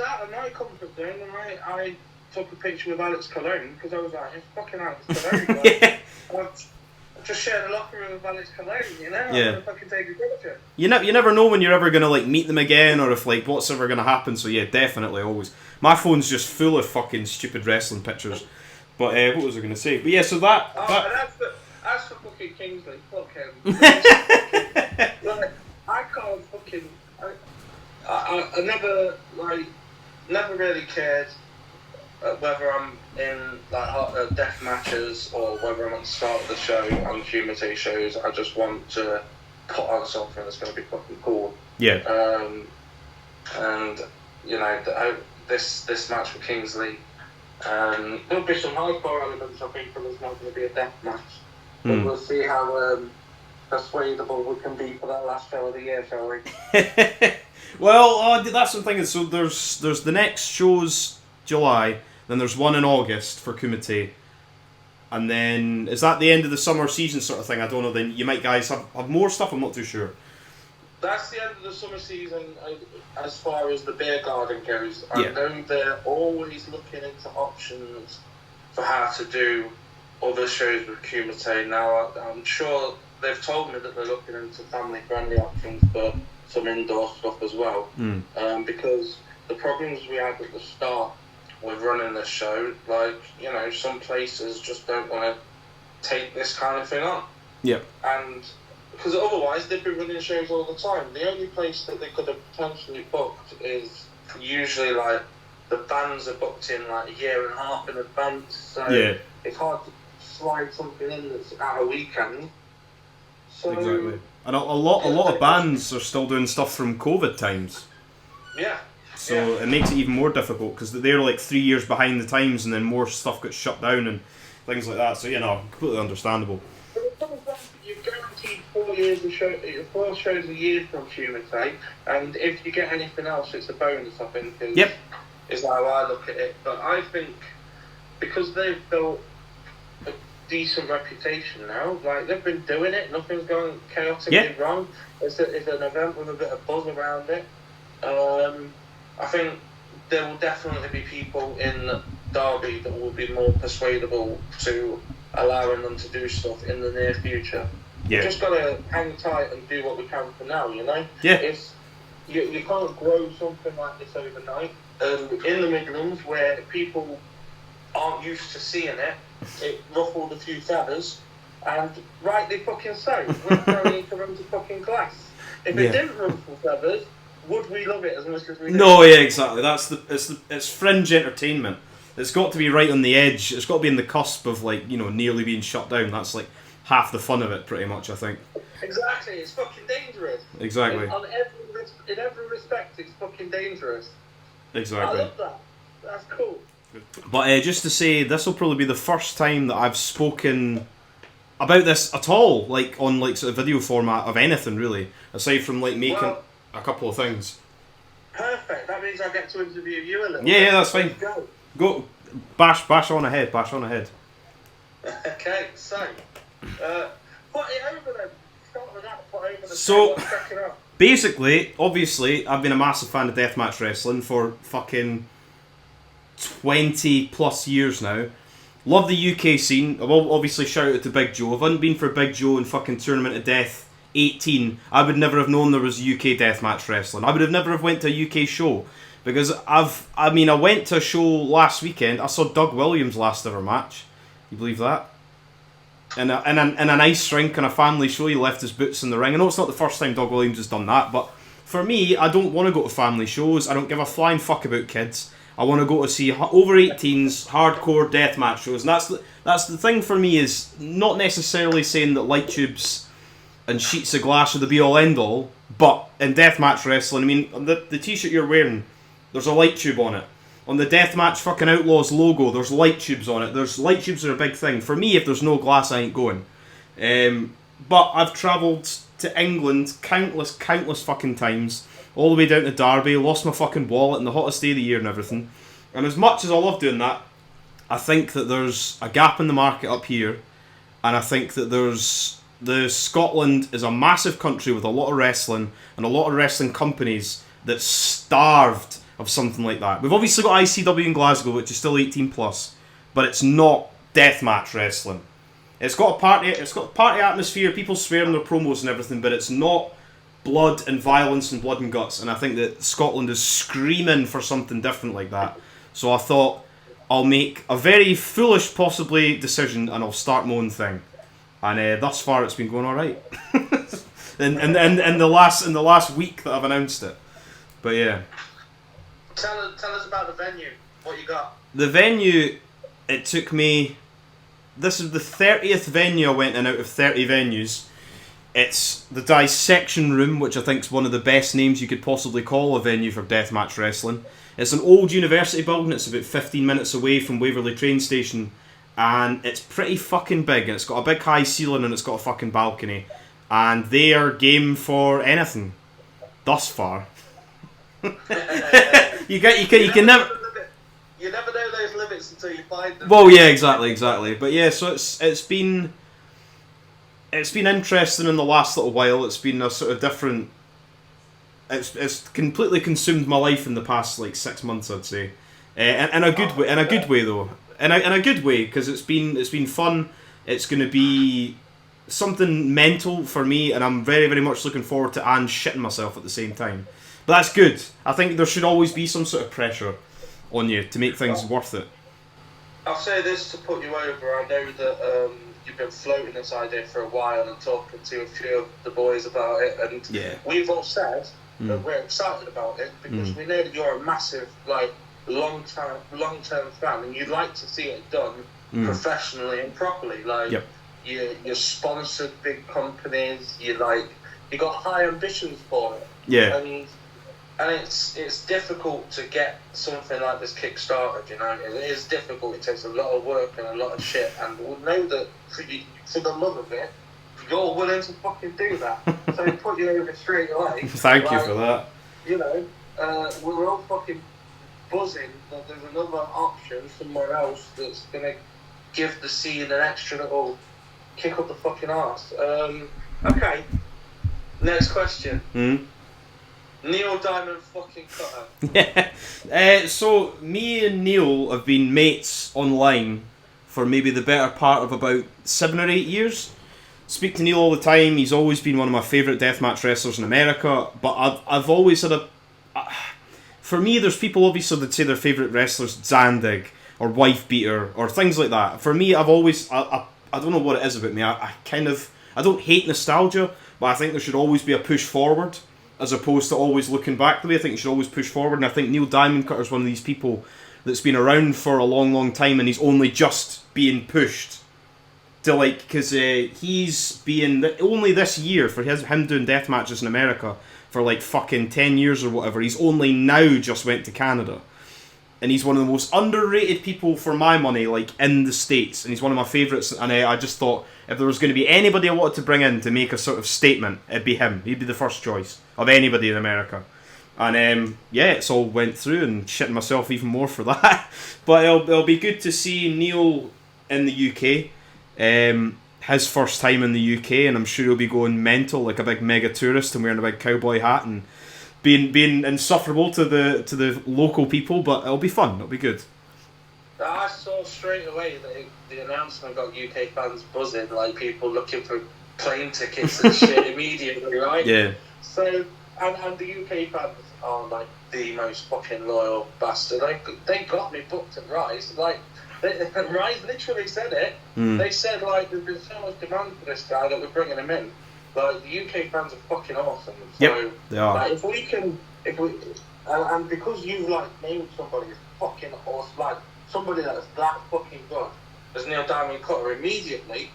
out of my comfort zone, and I took a picture with Alex Cologne because I was like, it's fucking Alex Cologne. Like, I've just shared a locker room with Alex Cologne, you know? I'm gonna fucking take a picture. You never know when you're ever gonna like meet them again, or if like what's ever gonna happen. So yeah, definitely always. My phone's just full of fucking stupid wrestling pictures. But what was I gonna say? But yeah, so that. As for fucking Kingsley, fuck him. Like, I can't fucking. I never really cared whether I'm in like death matches or whether I'm at the start of the show on Kumite shows. I just want to put on something that's going to be fucking cool. Yeah. And you know, this match with Kingsley, there'll be some hardcore elements. I think, but it's not going to be a death match. But we'll see how persuadable we can be for that last show of the year, shall we? Well, that's the thing. So there's the next show's July, then there's one in August for Kumite, and then is that the end of the summer season sort of thing? I don't know. Then you might guys have more stuff. I'm not too sure. That's the end of the summer season as far as the beer garden goes. I know they're always looking into options for how to do other shows with Kumite. Now, I'm sure they've told me that they're looking into family-friendly options for some indoor stuff as well. Because the problems we had at the start with running this show, like, you know, some places just don't want to take this kind of thing on. Yep. And because otherwise they'd be running shows all the time. The only place that they could have potentially booked is usually like the bands are booked in like a year and a half in advance. So it's hard to slide something in that's at a weekend. So, exactly. And a lot of bands are still doing stuff from COVID times. Yeah. So it makes it even more difficult because they're like 3 years behind the times, and then more stuff gets shut down and things like that. So completely understandable. You're guaranteed 4 shows a year from Kumite, and if you get anything else, it's a bonus. I think. Is how I look at it. But I think because they've built a decent reputation now, like they've been doing it, nothing's gone chaotically wrong. It's an event with a bit of buzz around it. I think there will definitely be people in Derby that will be more persuadable to allowing them to do stuff in the near future. Yeah. We've just got to hang tight and do what we can for now, you know? Yeah. You can't grow something like this overnight. In the Midlands, where people aren't used to seeing it, it ruffled a few feathers, and rightly fucking so. We're throwing into rooms of fucking glass. If it didn't ruffle feathers, would we love it as much as we do? No, yeah, exactly. It's fringe entertainment. It's got to be right on the edge. It's got to be in the cusp of, like, you know, nearly being shut down. That's like half the fun of it, pretty much, I think. Exactly, it's fucking dangerous. Exactly. In every respect, it's fucking dangerous. Exactly. I love that. That's cool. But just to say, this will probably be the first time that I've spoken about this at all, like on like sort of video format of anything really, aside from like making a couple of things. Perfect. That means I get to interview you a little. Yeah, that's fine. Go, bash on ahead. Okay, so put it over then. Start with that. Put over the So check it out. basically, obviously, I've been a massive fan of deathmatch wrestling for fucking 20 plus years now. Love the UK scene. I've obviously shout out to Big Joe. If it hadn't been for Big Joe and fucking Tournament of Death 18, I would never have known there was UK deathmatch wrestling. I would have never have went to a UK show. Because I went to a show last weekend. I saw Doug Williams' last ever match. You believe that? In an ice rink and a family show, he left his boots in the ring. I know it's not the first time Doug Williams has done that, but for me, I don't want to go to family shows. I don't give a flying fuck about kids. I want to go to see over 18s hardcore deathmatch shows, and that's the thing for me, is not necessarily saying that light tubes and sheets of glass are the be all end all, but in deathmatch wrestling, I mean, the t-shirt you're wearing, there's a light tube on it. On the Deathmatch fucking Outlaws logo, there's light tubes on it. Light tubes are a big thing. For me, if there's no glass, I ain't going. But I've travelled to England countless fucking times, all the way down to Derby, lost my fucking wallet in the hottest day of the year and everything. And as much as I love doing that, I think that there's a gap in the market up here, and I think that Scotland is a massive country with a lot of wrestling and a lot of wrestling companies that's starved of something like that. We've obviously got ICW in Glasgow, which is still 18 plus, but it's not deathmatch wrestling. It's got a party atmosphere, people swear in their promos and everything, but it's not blood and violence and blood and guts. And I think that Scotland is screaming for something different like that. So I thought I'll make a very foolish possibly decision and I'll start my own thing. And thus far it's been going all right. in the last week that I've announced it. But yeah. Tell us about the venue. What you got? The venue, it took me... This is the 30th venue I went in out of 30 venues. It's the Dissection Room, which I think is one of the best names you could possibly call a venue for deathmatch wrestling. It's an old university building. It's about 15 minutes away from Waverley train station. And it's pretty fucking big. And it's got a big high ceiling and it's got a fucking balcony. And they are game for anything. Thus far. You can never. You never know those limits until you find them. Well, yeah, exactly. But yeah, so it's been interesting in the last little while. It's been a sort of different. It's completely consumed my life in the past like 6 months, I'd say, in a good way. In a good way though. In a good way, because it's been fun. It's going to be something mental for me, and I'm very very much looking forward to and shitting myself at the same time. But that's good. I think there should always be some sort of pressure on you to make things worth it. I'll say this to put you over. I know that you've been floating this idea for a while and talking to a few of the boys about it, and we've all said that we're excited about it because we know that you're a massive, like, long-term fan, and you'd like to see it done professionally and properly. Like, you're sponsored big companies. You got high ambitions for it. Yeah. And it's difficult to get something like this kick-started, you know. It is difficult. It takes a lot of work and a lot of shit. And we know that for the love of it, you're willing to fucking do that. So put you over straight away. Thank you for that. You know, we're all fucking buzzing that there's another option somewhere else that's going to give the scene an extra little kick up the fucking arse. Okay. Next question. Neil Diamond fucking Cutter. Yeah. So me and Neil have been mates online for maybe the better part of about 7 or 8 years. Speak to Neil all the time. He's always been one of my favourite deathmatch wrestlers in America. But I've always had for me, there's people obviously that say their favourite wrestlers Zandig or Wife Beater or things like that. For me, I've always I don't know what it is about me. I don't hate nostalgia, but I think there should always be a push forward, as opposed to always looking back the way. I think you should always push forward, and I think Neil Diamond Cutter is one of these people that's been around for a long, long time, and he's only just being pushed to like, because he's been only this year for him doing death matches in America for like fucking 10 years or whatever. He's only now just went to Canada, and he's one of the most underrated people for my money, like in the States, and he's one of my favourites. And I just thought if there was going to be anybody I wanted to bring in to make a sort of statement, it'd be him. He'd be the first choice of anybody in America. And yeah, it's all went through, and shitting myself even more for that. But it'll be good to see Neil in the UK. His first time in the UK, and I'm sure he'll be going mental like a big mega tourist and wearing a big cowboy hat and being insufferable to the local people. But it'll be fun. It'll be good. I saw straight away that the announcement got UK fans buzzing, like people looking for plane tickets and shit immediately, right? Yeah. So, and the UK fans are like the most fucking loyal bastard. They got me booked at Rise. Like, Rise literally said it. They said, like, there's been so much demand for this guy that we're bringing him in. Like, the UK fans are fucking awesome. So, yep, they are. Like, and because you like named somebody as fucking awesome, like somebody that's that fucking good as Neil Diamond Cutter, immediately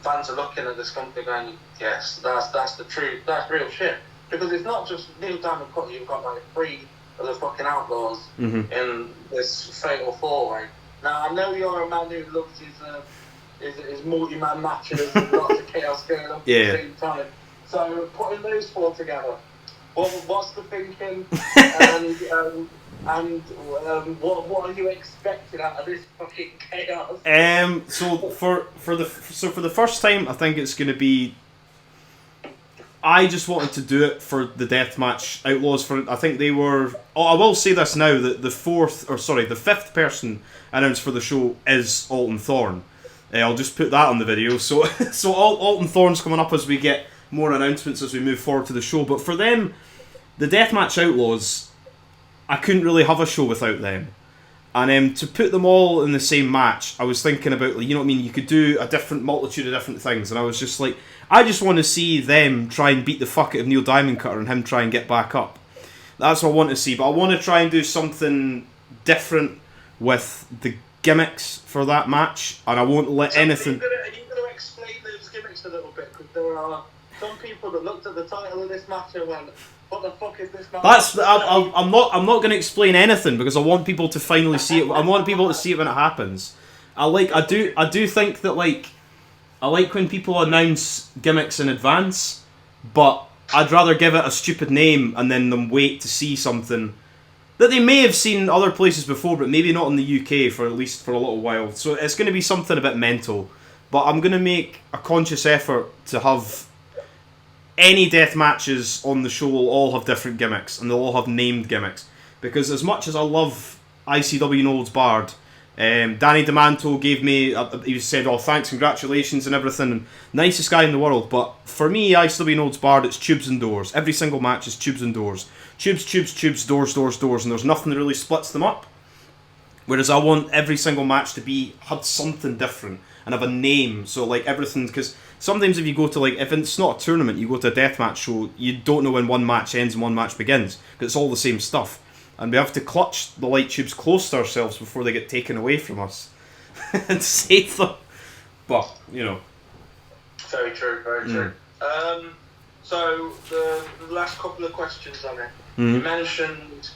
fans are looking at this company going, yes, that's the truth, that's real shit. Because it's not just Neil Diamond Cutter, you've got like 3 of the fucking outlaws in this fatal 4-way. Now, I know you're a man who loves his multi-man matches and lots of chaos going on at the same time. So, putting those 4 together, what's the thinking? and what are you expecting out of this fucking chaos? So for the first time, I think it's going to be. I just wanted to do it for the Deathmatch Outlaws. I think they were. Oh, I will say this now that the 5th person announced for the show is Alton Thorne. I'll just put that on the video. So Alton Thorne's coming up as we get more announcements as we move forward to the show. But for them, the Deathmatch Outlaws, I couldn't really have a show without them. And to put them all in the same match, I was thinking about, you know what I mean, you could do a different multitude of different things. And I was just like, I just want to see them try and beat the fuck out of Neil Diamond Cutter and him try and get back up. That's what I want to see. But I want to try and do something different with the gimmicks for that match. And I won't let anything... Are you going to explain those gimmicks a little bit? Because there are some people that looked at the title of this match and went, what the fuck is this match? I'm not going to explain anything because I want people to finally see it. I want people to see it when it happens. I do think that, like, I like when people announce gimmicks in advance, but I'd rather give it a stupid name and then them wait to see something that they may have seen other places before, but maybe not in the UK for at least for a little while. So it's going to be something a bit mental, but I'm going to make a conscious effort to have any death matches on the show will all have different gimmicks, and they'll all have named gimmicks. Because as much as I love ICW No Holds Barred, Danny DeManto gave me, he said, oh, thanks, congratulations and everything, and nicest guy in the world. But for me, ICW No Holds Barred, it's tubes and doors. Every single match is tubes and doors. Tubes, doors, and there's nothing that really splits them up. Whereas I want every single match to have something different and have a name. So like everything, because sometimes if you go to, like, if it's not a tournament, you go to a deathmatch show, you don't know when one match ends and one match begins, because it's all the same stuff. And we have to clutch the light tubes close to ourselves before they get taken away from us and save them. But, you know. Very true, very true. So, the last couple of questions on it. You mentioned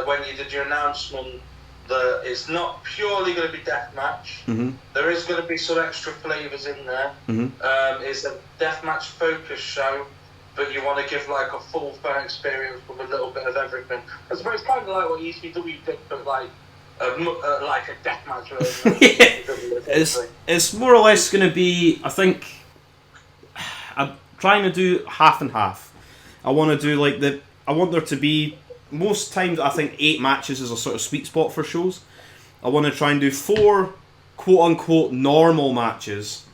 when you did your announcement that it's not purely going to be deathmatch. There is going to be some extra flavours in there. It's a deathmatch focus show, but you want to give like a full fan experience with a little bit of everything. I suppose kind of like what ECW did, but like a deathmatch version. It's more or less going to be, I think, I'm trying to do half and half. I want to do I want there to be, most times I think 8 matches is a sort of sweet spot for shows. I want to try and do 4 quote-unquote normal matches,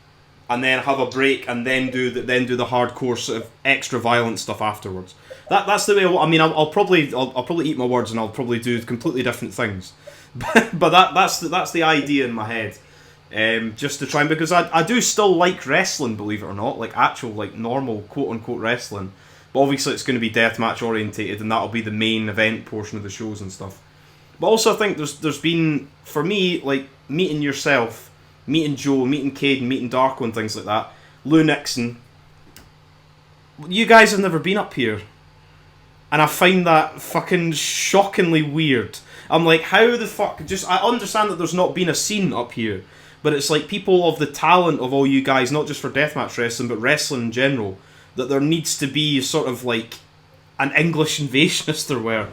and then have a break, and then do the hardcore sort of extra violent stuff afterwards. That's the way. I'll probably eat my words, and I'll probably do completely different things, but that's the idea in my head. Just to try and, because I do still like wrestling, believe it or not, like actual like normal quote unquote wrestling. But obviously it's going to be deathmatch orientated, and that'll be the main event portion of the shows and stuff. But also I think there's been, for me, like meeting yourself, meeting Joe, meeting Cade, meeting Darko and things like that. Lou Nixon. You guys have never been up here. And I find that fucking shockingly weird. I'm like, how the fuck... I understand that there's not been a scene up here, but it's like people of the talent of all you guys, not just for deathmatch wrestling, but wrestling in general, that there needs to be sort of like an English invasion, as there were,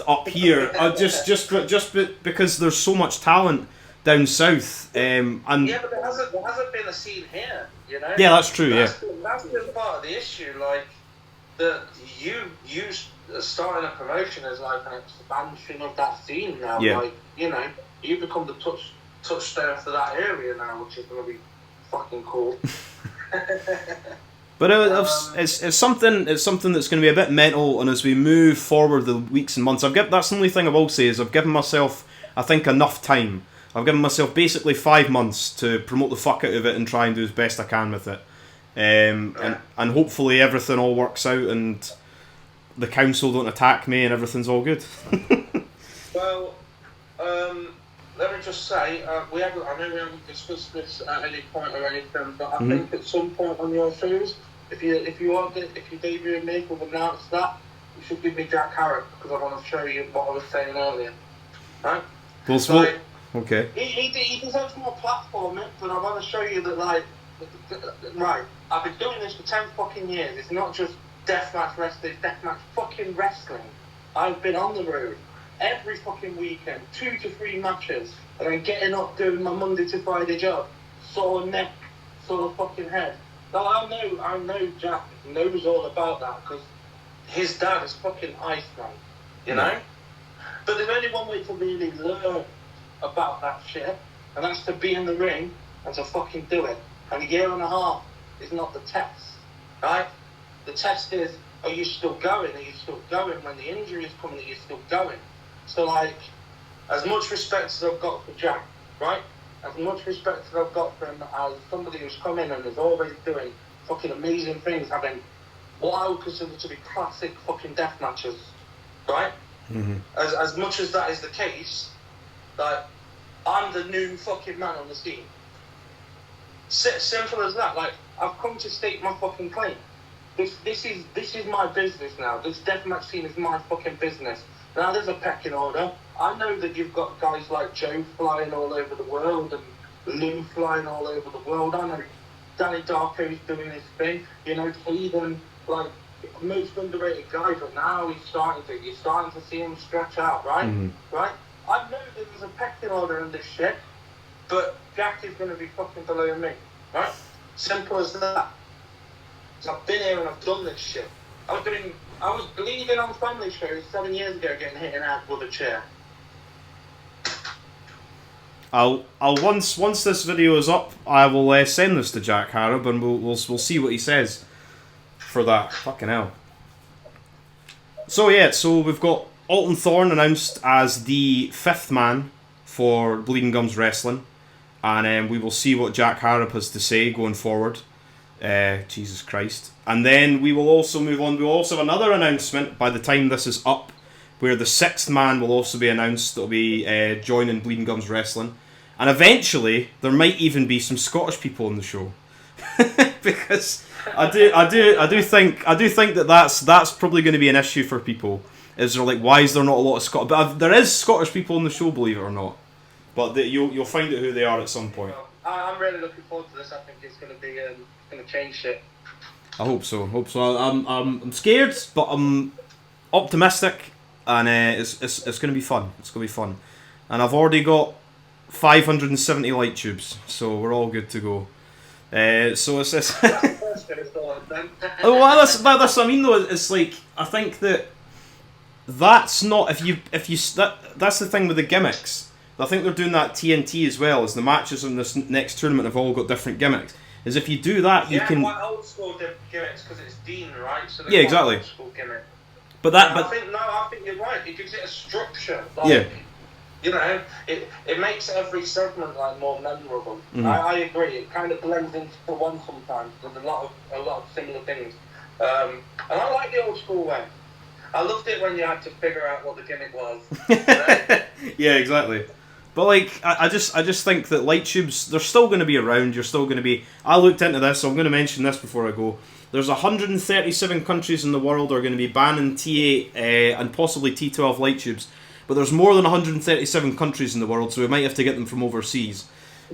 up here. Just because there's so much talent down south. And yeah, but there hasn't been a scene here, you know? Yeah, that's true, that's been part of the issue, like, that you starting a promotion as like an expansion of that scene now. Yeah. Like, you know, you become the touchstone for that area now, which is going to be fucking cool. But it's something that's going to be a bit mental, and as we move forward the weeks and months, that's the only thing I will say is I've given myself, I think, enough time. I've given myself basically 5 months to promote the fuck out of it and try and do as best I can with it. And hopefully everything all works out and the council don't attack me and everything's all good. Well, let me just say, I know we haven't discussed this at any point or anything, but I think at some point on your shows, if you debut and Nick will announce that, you should give me Jack Harrop, because I want to show you what I was saying earlier. Right? Well, so, okay. He deserves more platform, but I want to show you that, like, right, I've been doing this for 10 fucking years. It's not just deathmatch wrestling, it's deathmatch fucking wrestling. I've been on the road every fucking weekend, 2 to 3 matches, and then getting up doing my Monday to Friday job, sore neck, sore fucking head. Now I know Jack knows all about that, because his dad is fucking Iceman, you know? But there's only one way to really learn about that shit, and that's to be in the ring and to fucking do it. And 1.5 years is not the test, right? The test is, are you still going? Are you still going? When the injury is coming, are you still going? So, like, as much respect as I've got for Jack, right? As much respect as I've got for him as somebody who's come in and is always doing fucking amazing things, having what I would consider to be classic fucking death matches, right? Mm-hmm. As much as that is the case, like, I'm the new fucking man on the scene. Simple as that. Like, I've come to state my fucking claim. This is my business now. This deathmatch scene is my fucking business. Now there's a pecking order. I know that you've got guys like Joe flying all over the world and Lou flying all over the world. I know Danny Darko's doing his thing. You know, Eden, like, most underrated guy, but now you're starting to see him stretch out, right? Mm-hmm. Right? I know that there's a pecking order in this shit, but Jack is going to be fucking below me, right? Simple as that. So I've been here and I've done this shit. I was bleeding on family shows 7 years ago, getting hit in the head with a chair. I'll once this video is up, I will send this to Jack Harrop and we'll see what he says for that. Fucking hell. So yeah, so we've got Alton Thorne announced as the 5th man for Bleeding Gums Wrestling, and we will see what Jack Harrop has to say going forward. Jesus Christ. And then we will also move on. We'll also have another announcement by the time this is up, where the 6th man will also be announced. That'll be joining Bleeding Gums Wrestling, and eventually there might even be some Scottish people on the show, because I do think that's probably going to be an issue for people. Is they're like, why is there not a lot of Scottish? But there is Scottish people on the show, believe it or not. But you'll find out who they are at some point. I'm really looking forward to this. I think it's going to be going to change shit. I hope so. I'm scared, but I'm optimistic, and it's going to be fun. It's going to be fun, and I've already got 570 light tubes, so we're all good to go. So it's this. Well, that's what I mean though. It's like, I think that's not that's the thing with the gimmicks. I think they're doing that TNT as well, as the matches in this next tournament have all got different gimmicks. Is if you do that, you can. Yeah, quite old school gimmicks, because it's Dean, right? So yeah, exactly. Old school gimmick. I think you're right. It gives it a structure. Like, yeah. You know, it makes every segment like more memorable. Mm-hmm. I agree. It kind of blends into one sometimes. There's a lot of similar things, and I like the old school way. I loved it when you had to figure out what the gimmick was. Yeah, exactly. But like, I just think that light tubes, they're still going to be around. You're still going to be. I looked into this, so I'm going to mention this before I go. There's 137 countries in the world that are going to be banning T8 and possibly T12 light tubes. But there's more than 137 countries in the world, so we might have to get them from overseas.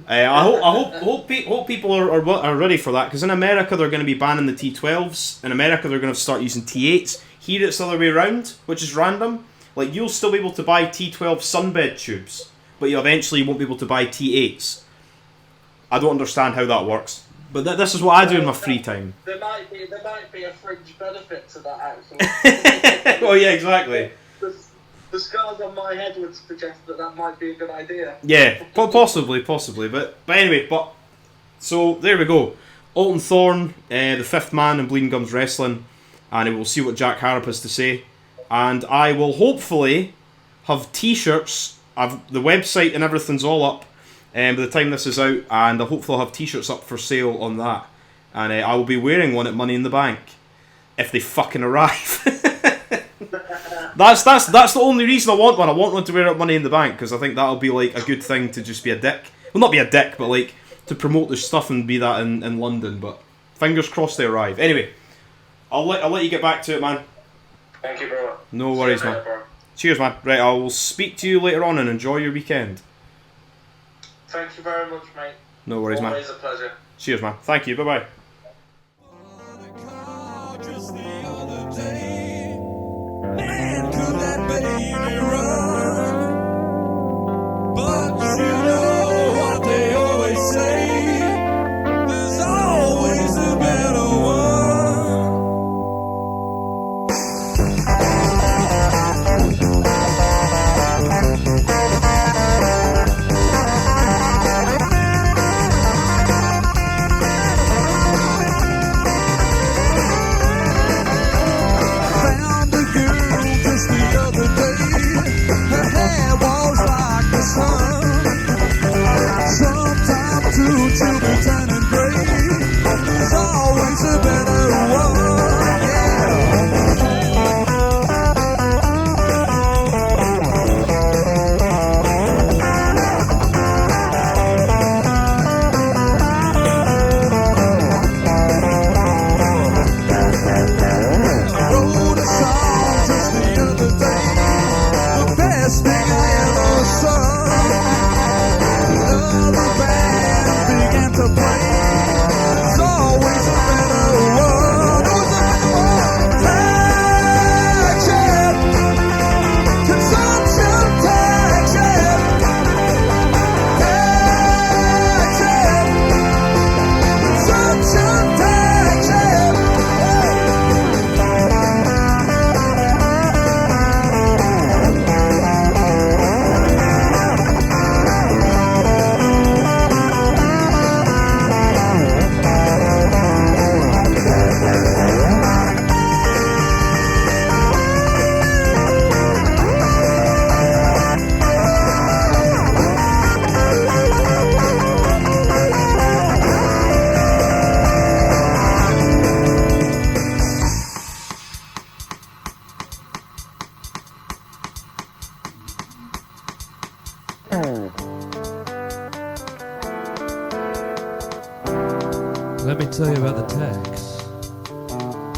I hope people are ready for that, because in America they're going to be banning the T12s. In America they're going to start using T8s. Here it's the other way around, which is random. Like, you'll still be able to buy T12 sunbed tubes, but you eventually won't be able to buy T8s. I don't understand how that works, but this is what I do in my free time. There might be a fringe benefit to that, actually. Oh yeah, exactly. The scars on my head would suggest that might be a good idea. Yeah, possibly. But anyway, so there we go. Alton Thorne, the fifth man in Bleeding Gums Wrestling, and we'll see what Jack Harrop has to say. And I will hopefully have t-shirts. The website and everything's all up by the time this is out, and I'll hopefully have t-shirts up for sale on that. And I will be wearing one at Money in the Bank if they fucking arrive. That's the only reason I want one. I want one to wear at Money in the Bank, because I think that'll be like a good thing to just be a dick. Well, not be a dick, but like to promote the stuff and be that in London. But fingers crossed they arrive. Anyway, I'll let you get back to it, man. Thank you, bro. No worries, man. Cheers, man. Right, I will speak to you later on, and enjoy your weekend. Thank you very much, mate. No worries, man. Always a pleasure. Cheers, man. Thank you. Bye bye. Just the other day, man, could that baby run? But you know what they always say, there's always a better one. Let me tell you about the tax.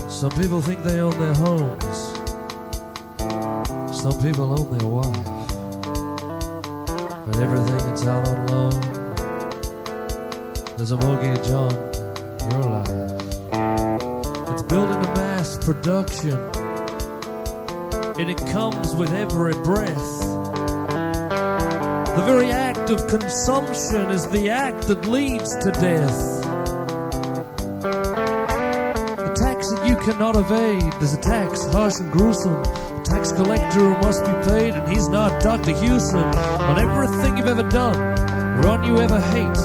Some people think they own their homes. Some people own their wife. But everything is out on loan. There's a mortgage on your life. It's building a mass production, and it comes with every breath. The very act of consumption is the act that leads to death. The tax that you cannot evade, there's a tax harsh and gruesome. The tax collector who must be paid, and he's not Dr. Houston. On everything you've ever done, or on you ever hate.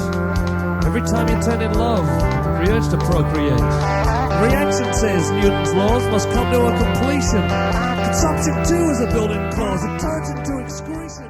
Every time you turn in love, the urge to procreate. Reaction says Newton's laws must come to a completion. Consumption too is a built-in clause. It turns into excretion.